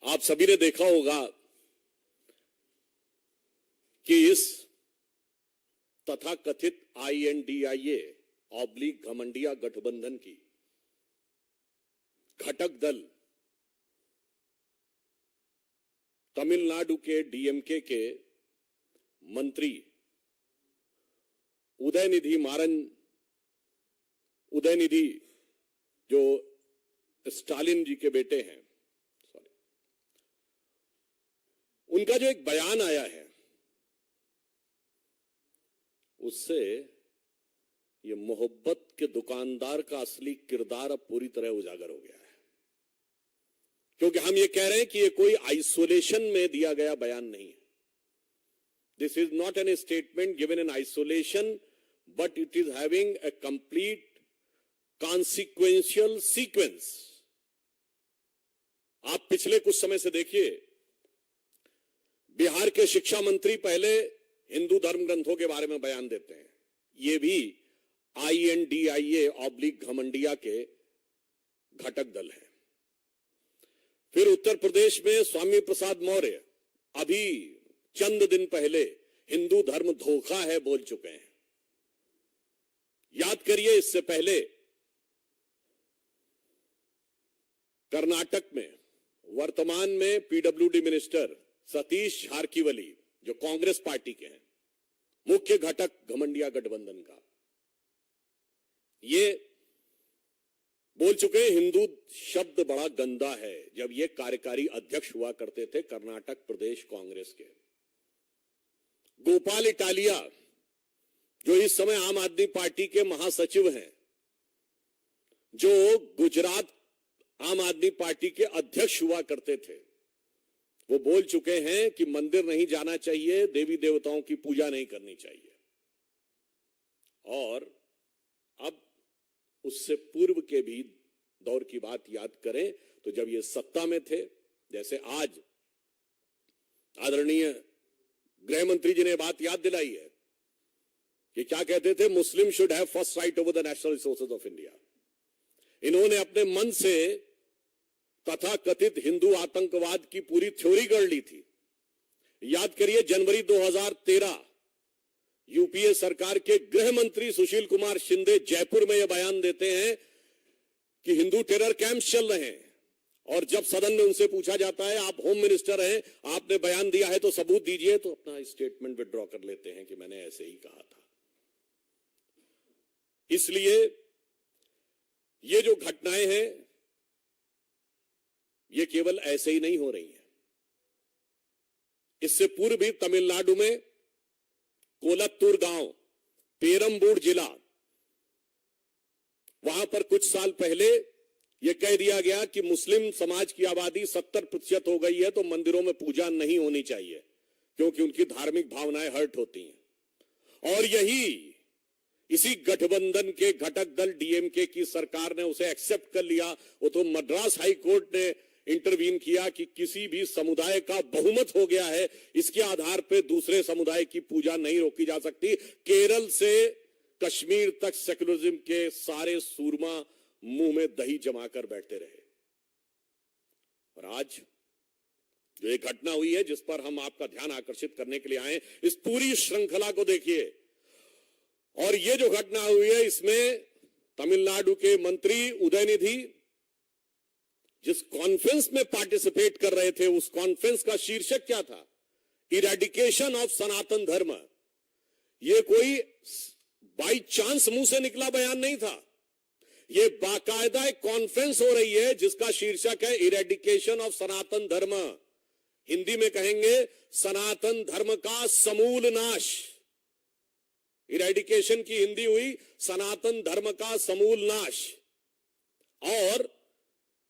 आप सभी ने देखा होगा कि इस तथाकथित INDIA ऑब्लिक घमंडिया गठबंधन की घटक दल तमिलनाडु के DMK के मंत्री उदयनिधि जो स्टालिन जी के बेटे हैं, उनका जो एक बयान आया है उससे ये मोहब्बत के दुकानदार का असली किरदार अब पूरी तरह उजागर हो गया है। क्योंकि हम ये कह रहे हैं कि ये कोई आइसोलेशन में दिया गया बयान नहीं है। This is not an statement given in isolation, but it is having a complete consequential sequence. आप पिछले कुछ समय से देखिए, बिहार के शिक्षा मंत्री पहले हिंदू धर्म ग्रंथों के बारे में बयान देते हैं, ये भी INDIA ऑब्लिक घमंडिया के घटक दल है। फिर उत्तर प्रदेश में स्वामी प्रसाद मौर्य अभी चंद दिन पहले हिंदू धर्म धोखा है बोल चुके हैं। याद करिए, इससे पहले कर्नाटक में वर्तमान में PWD मिनिस्टर सतीश जारकिहोली, जो कांग्रेस पार्टी के हैं, मुख्य घटक घमंडिया गठबंधन का, ये बोल चुके हैं हिंदू शब्द बड़ा गंदा है, जब ये कार्यकारी अध्यक्ष हुआ करते थे कर्नाटक प्रदेश कांग्रेस के। गोपाल इटालिया, जो इस समय आम आदमी पार्टी के महासचिव हैं, जो गुजरात आम आदमी पार्टी के अध्यक्ष हुआ करते थे, वो बोल चुके हैं कि मंदिर नहीं जाना चाहिए, देवी देवताओं की पूजा नहीं करनी चाहिए। और अब उससे पूर्व के भी दौर की बात याद करें तो जब ये सत्ता में थे, जैसे आज आदरणीय गृह मंत्री जी ने बात याद दिलाई है कि क्या कहते थे, मुस्लिम should have first right over the national resources of India. इन्होंने अपने मन से तथाकथित हिंदू आतंकवाद की पूरी थ्योरी गढ़ ली थी। याद करिए, जनवरी 2013 UPA सरकार के गृह मंत्री सुशील कुमार शिंदे जयपुर में यह बयान देते हैं कि हिंदू टेरर कैंप्स चल रहे हैं, और जब सदन में उनसे पूछा जाता है, आप होम मिनिस्टर हैं, आपने बयान दिया है तो सबूत दीजिए, तो अपना स्टेटमेंट विड्रॉ कर लेते हैं कि मैंने ऐसे ही कहा था। इसलिए ये जो घटनाएं हैं ये केवल ऐसे ही नहीं हो रही हैं। इससे पूर्व भी तमिलनाडु में कोलत्तूर गांव, पेरम्बूर जिला, वहां पर कुछ साल पहले यह कह दिया गया कि मुस्लिम समाज की आबादी 70% हो गई है, तो मंदिरों में पूजा नहीं होनी चाहिए क्योंकि उनकी धार्मिक भावनाएं हर्ट होती हैं। और इसी गठबंधन के घटक दल DMK की सरकार ने उसे एक्सेप्ट कर लिया। वो तो मद्रास हाई कोर्ट ने इंटरवीन किया कि किसी भी समुदाय का बहुमत हो गया है, इसके आधार पर दूसरे समुदाय की पूजा नहीं रोकी जा सकती। केरल से कश्मीर तक सेकुलरिज्म के सारे सूरमा मुंह में दही जमाकर बैठते रहे। और आज जो एक घटना हुई है जिस पर हम आपका ध्यान आकर्षित करने के लिए आए, इस पूरी श्रृंखला को देखिए। और ये जो घटना हुई है, इसमें तमिलनाडु के मंत्री उदयनिधि जिस कॉन्फ्रेंस में पार्टिसिपेट कर रहे थे, उस कॉन्फ्रेंस का शीर्षक क्या था? इरेडिकेशन ऑफ सनातन धर्म। ये कोई बाई चांस मुंह से निकला बयान नहीं था, ये बाकायदा एक कॉन्फ्रेंस हो रही है जिसका शीर्षक है इरेडिकेशन ऑफ सनातन धर्म। हिंदी में कहेंगे सनातन धर्म का समूल नाश। इरेडिकेशन की हिंदी हुई सनातन धर्म का समूल नाश। और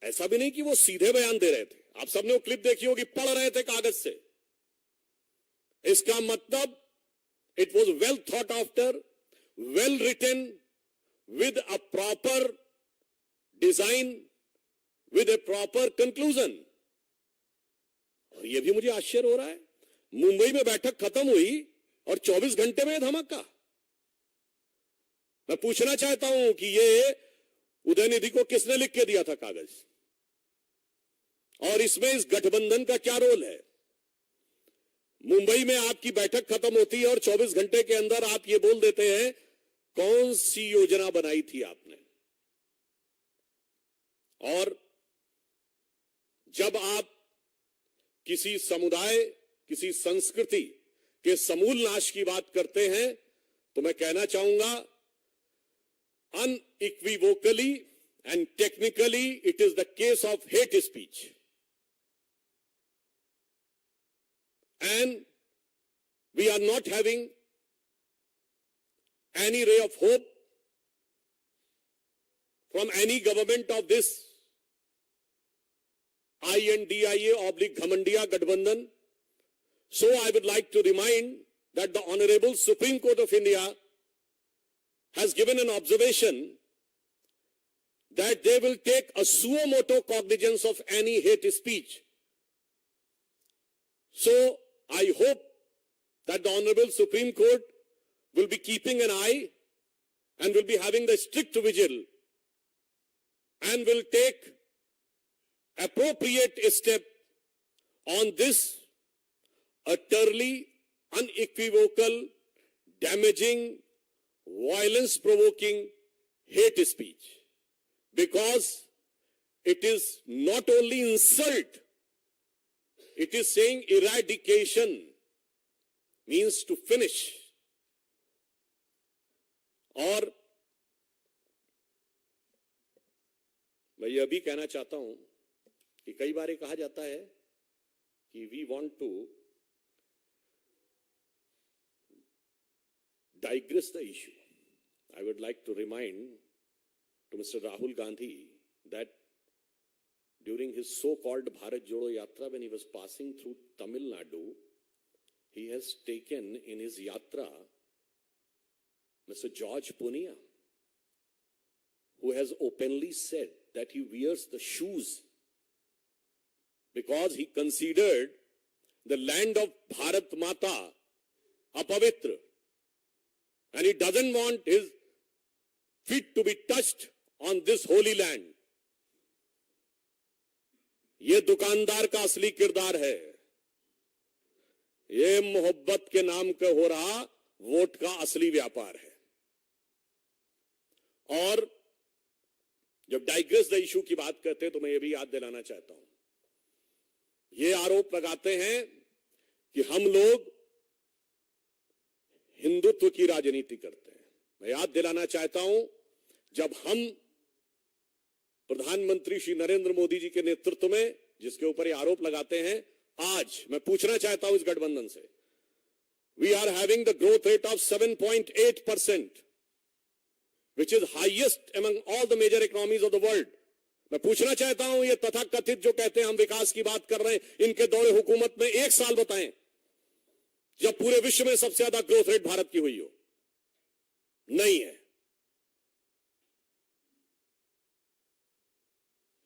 ऐसा भी नहीं कि वो सीधे बयान दे रहे थे, आप सबने वो क्लिप देखी होगी, पढ़ रहे थे कागज से। इसका मतलब it was well thought after, well written, with a proper design, with a proper conclusion। और यह भी मुझे आश्चर्य हो रहा है, मुंबई में बैठक खत्म हुई और 24 घंटे में धमाका। मैं पूछना चाहता हूं कि ये उदयनिधि को किसने लिख के दिया था कागज? और इसमें इस गठबंधन का क्या रोल है? मुंबई में आपकी बैठक खत्म होती है और 24 घंटे के अंदर आप ये बोल देते हैं कौन सी योजना बनाई थी आपने। और जब आप किसी समुदाय, किसी संस्कृति के समूल नाश की बात करते हैं तो मैं कहना चाहूंगा unequivocally and technically it is the case of hate speech, and we are not having any ray of hope from any government of this INDIA/Ghamandiya Gadbandhan. So I would like to remind that the Honorable Supreme Court of India has given an observation that they will take a suo motu cognizance of any hate speech. So I hope that the Honorable Supreme Court will be keeping an eye and will be having the strict vigil and will take appropriate step on this utterly unequivocal, damaging, violence-provoking hate speech, because it is not only insult, it is saying eradication, means to finish. और मैं यह भी कहना चाहता हूं कि कई बार कहा जाता है कि we want to digress the issue. I would like to remind to Mr. Rahul Gandhi that during his so-called Bharat Jodo Yatra, when he was passing through Tamil Nadu, he has taken in his yatra Mr. George Punia, who has openly said that he wears the shoes because he considered the land of Bharat Mata apavitra, and he doesn't want his feet to be touched on this holy land. ये दुकानदार का असली किरदार है। ये मोहब्बत के नाम पे हो रहा वोट का असली व्यापार है। और जब डाइग्रेस द इशू की बात करते हैं तो मैं ये भी याद दिलाना चाहता हूं, ये आरोप लगाते हैं कि हम लोग हिंदुत्व की राजनीति करते हैं। मैं याद दिलाना चाहता हूं, जब हम प्रधानमंत्री श्री नरेंद्र मोदी जी के नेतृत्व में जिसके ऊपर ये आरोप लगाते हैं, आज मैं पूछना चाहता हूं इस गठबंधन से, we are having the growth rate of 7.8%, which is highest among all the major economies of the world. मैं पूछना चाहता हूं, ये तथाकथित जो कहते हैं हम विकास की बात कर रहे हैं, इनके दौरे हुकूमत में एक साल बताएं जब पूरे विश्व में सबसे ज्यादा ग्रोथ रेट भारत की हुई हो। नहीं है।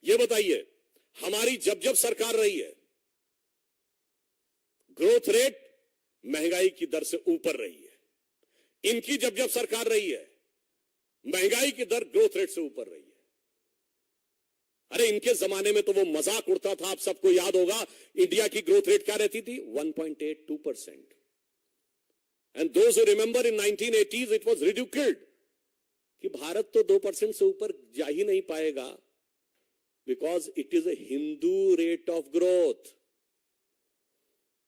ये बताइए, हमारी जब जब सरकार रही है, ग्रोथ रेट महंगाई की दर से ऊपर रही है। इनकी जब जब सरकार रही है, महंगाई की दर ग्रोथ रेट से ऊपर रही है। अरे इनके जमाने में तो वो मजाक उड़ता था, आप सबको याद होगा, इंडिया की ग्रोथ रेट क्या रहती थी? 1.82%। And those who remember in 1980s it was reduced कि भारत तो 2% से ऊपर जा ही नहीं पाएगा, because it is a Hindu rate of growth.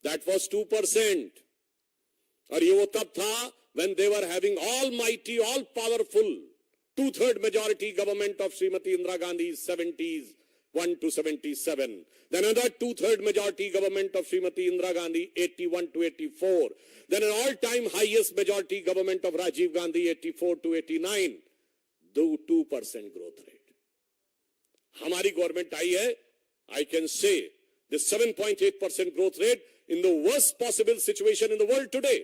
That was 2%। और ये वो तब था when they were having almighty, all powerful 2/3 majority government of Srimati Indira Gandhi's 70s 1 to 77. Then another 2/3 majority government of Srimati Indira Gandhi 81 to 84. Then an all-time highest majority government of Rajiv Gandhi 84 to 89. 2% growth rate. हमारी government आई है, I can say the 7.8% growth rate in the worst possible situation in the world today.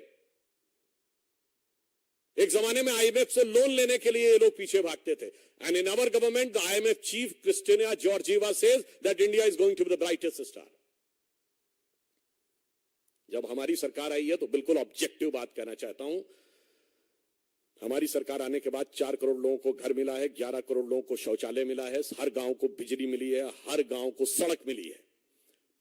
एक जमाने में IMF से loan लेने के लिए ये लोग पीछे भागते थे। And in our government the IMF chief Kristina Georgieva says that India is going to be the brightest star. जब हमारी सरकार आई है तो बिल्कुल ऑब्जेक्टिव बात कहना चाहता हूं, हमारी सरकार आने के बाद 4 करोड़ लोगों को घर मिला है, 11 करोड़ लोगों को शौचालय मिला है, हर गांव को बिजली मिली है, हर गांव को सड़क मिली है।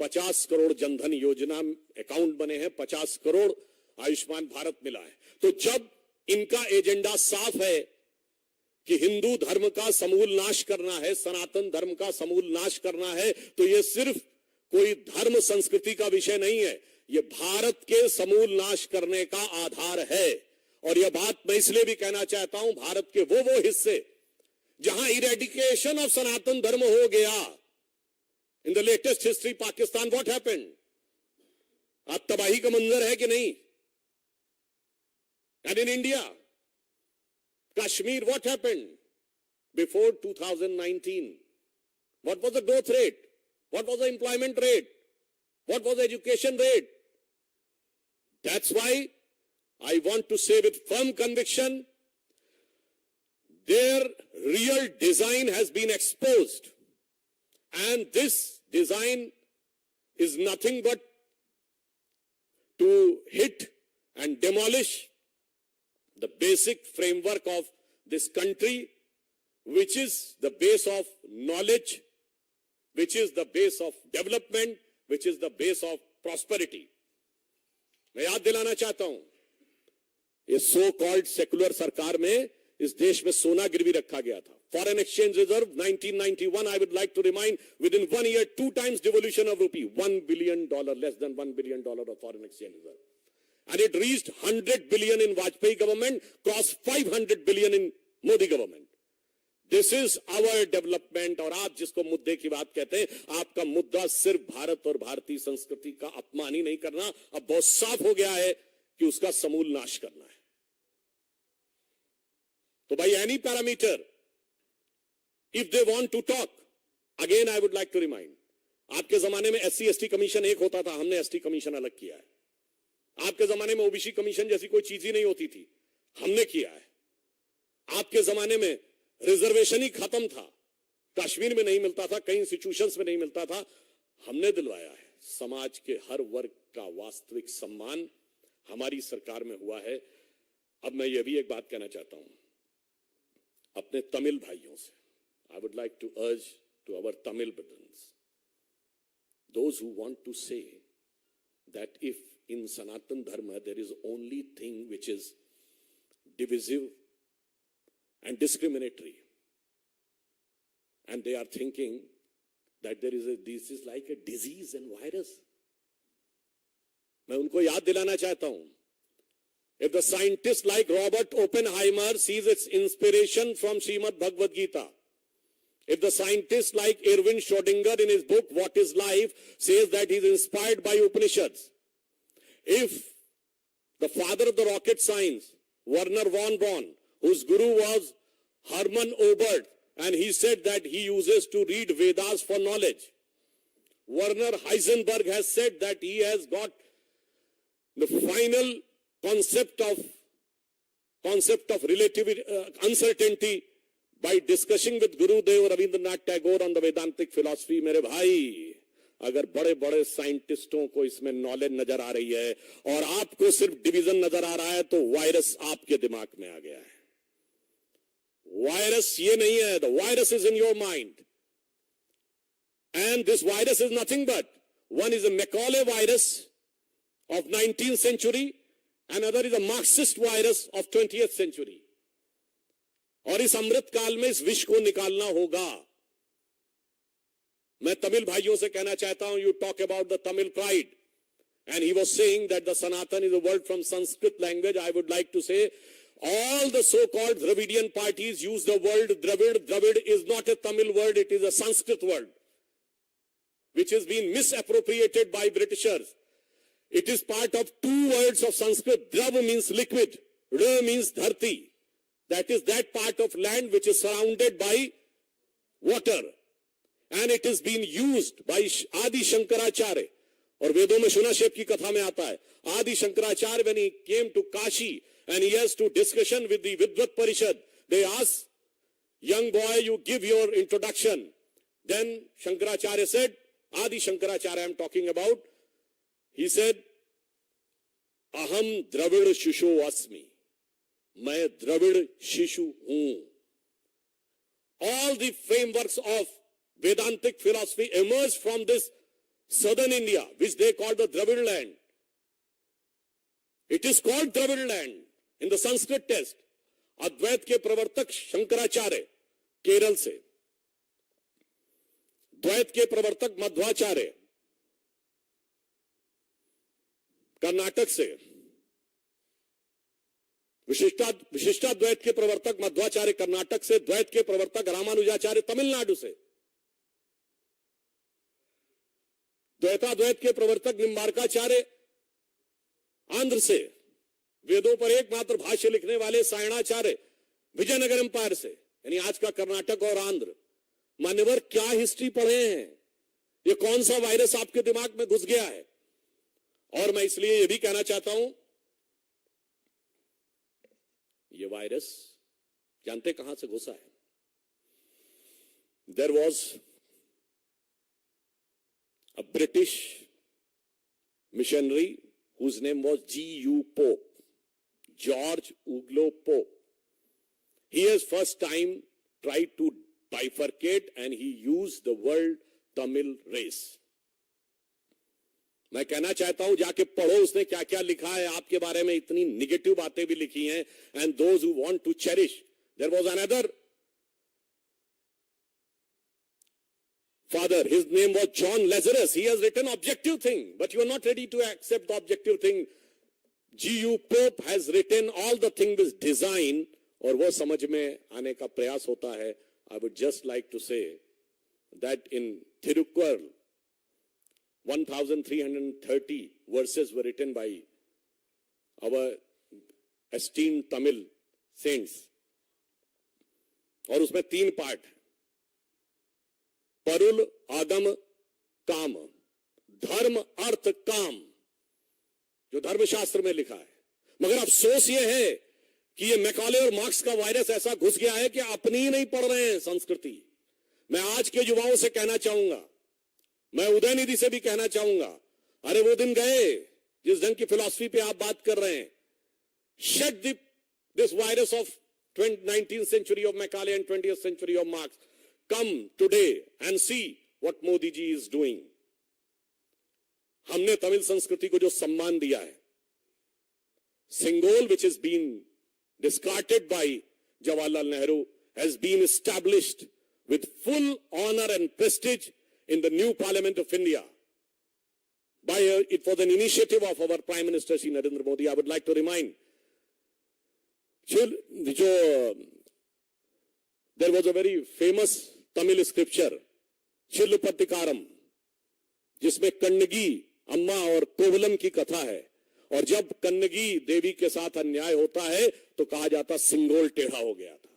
50 करोड़ जनधन योजना अकाउंट बने हैं, 50 करोड़ आयुष्मान भारत मिला है। तो जब इनका एजेंडा साफ है कि हिंदू धर्म का समूल नाश करना है, सनातन धर्म का समूल नाश करना है, तो यह सिर्फ कोई धर्म संस्कृति का विषय नहीं है, यह भारत के समूल नाश करने का आधार है। और यह बात मैं इसलिए भी कहना चाहता हूं, भारत के वो हिस्से जहां इरेडिकेशन ऑफ सनातन धर्म हो गया, in the latest history Pakistan, what happened? अब तबाही का मंजर है कि नहीं? And in India, Kashmir, what happened before 2019? What was the growth rate? What was the employment rate? What was the education rate? That's why I want to say with firm conviction, their real design has been exposed. And this design is nothing but to hit and demolish the basic framework of this country, which is the base of knowledge, which is the base of development, which is the base of prosperity. मैं याद दिलाना चाहता हूं, ये so called secular सरकार में इस देश में सोना गिरवी रखा गया था। Foreign exchange reserve 1991, I would like to remind, within 1 year 2 times devolution of rupee, $1 billion, less than $1 billion of foreign exchange reserve. And it reached 100 billion in Vajpayee government, crossed 500 billion in Modi government. This is our development. और आप जिसको मुद्दे की बात कहते हैं, आपका मुद्दा सिर्फ भारत और भारतीय संस्कृति का अपमान ही नहीं करना, अब बहुत साफ हो गया है कि उसका समूल नाश करना है। तो by any parameter, if they want to talk, again I would like to remind, आपके जमाने में SC/ST कमीशन एक होता था, हमने ST कमीशन अलग किया है। आपके जमाने में ओबीसी कमीशन जैसी कोई चीज ही नहीं होती थी, हमने किया है। आपके जमाने में रिजर्वेशन ही खत्म था, कश्मीर में नहीं मिलता था, कई इंस्टीट्यूशंस में नहीं मिलता था, हमने दिलवाया है। समाज के हर वर्ग का वास्तविक सम्मान हमारी सरकार में हुआ है। अब मैं ये भी एक बात कहना चाहता हूं अपने तमिल भाइयों से, I would like to urge to our Tamil brothers, those who want to say that if in Sanatan Dharma there is only thing which is divisive and discriminatory, and they are thinking that this is like a disease and virus. मैं उनको याद दिलाना चाहता हूं, if the scientist like Robert Oppenheimer sees its inspiration from Srimad Bhagavad Gita, if the scientist like Erwin Schrödinger in his book What is Life says that he is inspired by Upanishads, if the father of the rocket science, Werner von Braun, whose guru was Hermann Oberth, and he said that he uses to read Vedas for knowledge, Werner Heisenberg has said that he has got the final concept of relative uncertainty by discussing with Gurudev Rabindranath Tagore on the Vedantic philosophy. मेरे भाई, अगर बड़े बड़े साइंटिस्टों को इसमें knowledge नजर आ रही है और आपको सिर्फ डिवीजन नजर आ रहा है, तो वायरस आपके दिमाग में आ गया है। वायरस ये नहीं है, the virus is in your mind, and this virus is nothing but, one is a Macaulay virus of 19th century and another is a Marxist virus of 20th century. और इस अमृत काल में इस विष को निकालना होगा। मैं तमिल भाइयों से कहना चाहता हूं, you talk about the Tamil pride, and he was saying that the Sanatan is a word from Sanskrit language. I would like to say all the so-called Dravidian parties use the word Dravid. Dravid is not a Tamil word, it is a Sanskrit word, which has been misappropriated by Britishers. It is part of two words of Sanskrit. Drav means liquid, Ra means dharti. That is that part of land which is surrounded by water. And it is being used by Adi Shankaracharya. और वेदों में शुनाशेप की कथा में आता है, आदि Shankaracharya when he came to Kashi and he has to discussion with the Vidvat Parishad, they asked, young boy, you give your introduction. Then Shankaracharya said, Adi Shankaracharya I am talking about, he said, Aham Dravid Shishu Asmi. मैं द्रविड़ शिशु हूं. All the frameworks of Vedantic philosophy emerged from this southern India, which they call the Dravid land. It is called Dravid land in the Sanskrit text. अद्वैत के प्रवर्तक शंकराचार्य केरल से, द्वैत के प्रवर्तक मध्वाचार्य कर्नाटक से, विशिष्टाद्वैत के प्रवर्तक मध्वाचार्य कर्नाटक से, द्वैत के प्रवर्तक रामानुजाचार्य तमिलनाडु से, द्वैताद्वैत के प्रवर्तक निम्बार्काचार्य आंध्र से, वेदों पर एकमात्र भाष्य लिखने वाले सायणाचार्य विजयनगर एम्पायर से, यानी आज का कर्नाटक और आंध्र। मान्यवर, क्या हिस्ट्री पढ़े हैं? ये कौन सा वायरस आपके दिमाग में घुस गया है? और मैं इसलिए यह भी कहना चाहता हूं, ये वायरस जानते कहां से घुसा है? There was a British missionary whose name was G.U. Pope, George Uglo Pope. He has first time tried to bifurcate and he used the word Tamil race. मैं कहना चाहता हूं, जाके पढ़ो उसने क्या क्या लिखा है आपके बारे में। इतनी निगेटिव बातें भी लिखी हैं। And those who want to cherish, there was another father, his name was John Lazarus. He has written objective thing, but you are not ready to accept the objective thing. G.U. Pope has written all the thing with design, और वो समझ में आने का प्रयास होता है। I would just like to say that in Thirukkural 1330 verses were written by our esteemed Tamil saints, और उसमें 3 पार्ट, परुल आगम काम, धर्म अर्थ काम, जो धर्मशास्त्र में लिखा है। मगर अफसोस यह है कि ये मैकॉले और मार्क्स का वायरस ऐसा घुस गया है कि अपनी ही नहीं पढ़ रहे हैं संस्कृति। मैं आज के युवाओं से कहना चाहूंगा, मैं उदयनिधि से भी कहना चाहूंगा, अरे वो दिन गए जिस ढंग की फिलॉसफी पे आप बात कर रहे हैं। Shed this virus of 19th century of Macaulay and 20th century of Marx. Come today and see what Modi ji is doing. हमने तमिल संस्कृति को जो सम्मान दिया है, Singol, which has been discarded by Jawaharlal Nehru, has been established with full honor and prestige in the new Parliament of India. It was an initiative of our Prime Minister Shri Narendra Modi. I would like to remind, there was a very famous Tamil scripture, Chillupatikaram, जिसमें कन्नगी अम्मा और कोवलम की कथा है। और जब कन्नगी देवी के साथ अन्याय होता है तो कहा जाता सिंगोल टेढ़ा हो गया था।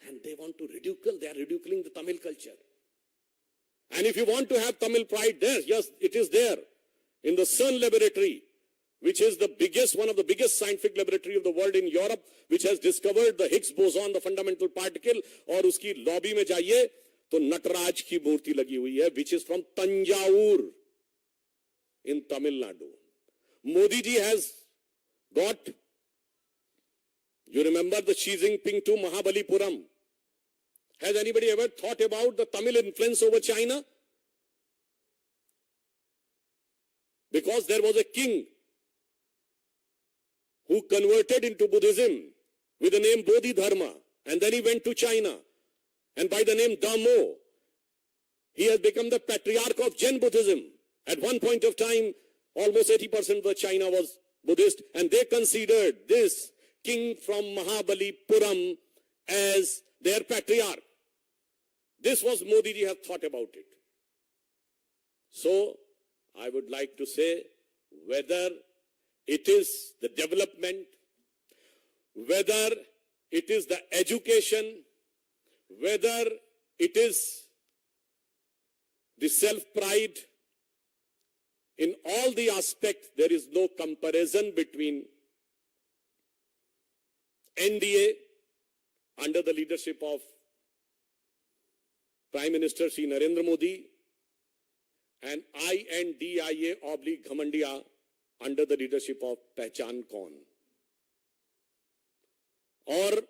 And they want to ridicule, they are ridiculing the Tamil culture. And if you want to have Tamil pride there, yes, it is there in the CERN laboratory, which is the biggest, one of the biggest scientific laboratory of the world in Europe, which has discovered the Higgs boson, the fundamental particle. और उसकी lobby में जाइए तो नटराज की मूर्ति लगी हुई है, which is from Tanjavur in Tamil Nadu. Modi ji has got, you remember the Xi Jinping to Mahabalipuram. Has anybody ever thought about the Tamil influence over China? Because there was a king who converted into Buddhism with the name Bodhidharma, and then he went to China, and by the name Dhammo, he has become the patriarch of Jain Buddhism. At one point of time, almost 80% of China was Buddhist, and they considered this king from Mahabalipuram as their patriarch. This was Modi ji have thought about it. So, I would like to say, whether it is the development, whether it is the education, whether it is the self-pride, in all the aspects, there is no comparison between NDA under the leadership of Prime Minister Shri Narendra Modi and INDIA/Ghamandiya under the leadership of Pehchan Kaun. और